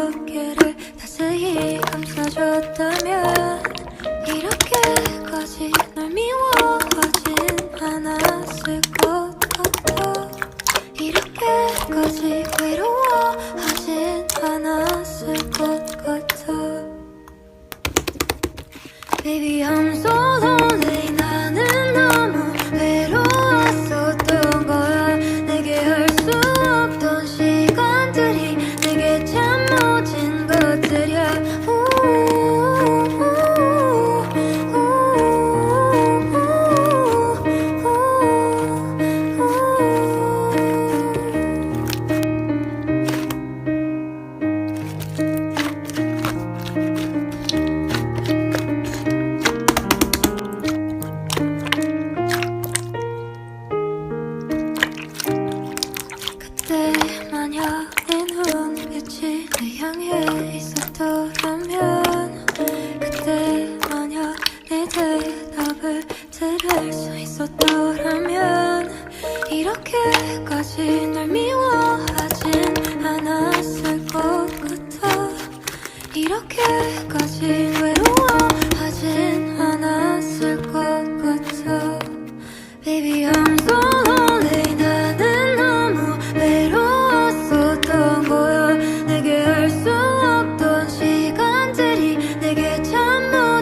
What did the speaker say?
어깨를 자세히 감싸줬다면 이렇게까지 널 미워하진 않았을 것 같아. 이렇게까지 외로워하진 않았을 것 같아. Baby I'm so lonely. 나는 너무 외로웠었던 거야. 내게 할 수 없던 시간들이 내게 참 모진 것들이야. 그때 마녀의 눈빛이 내 향해 있었던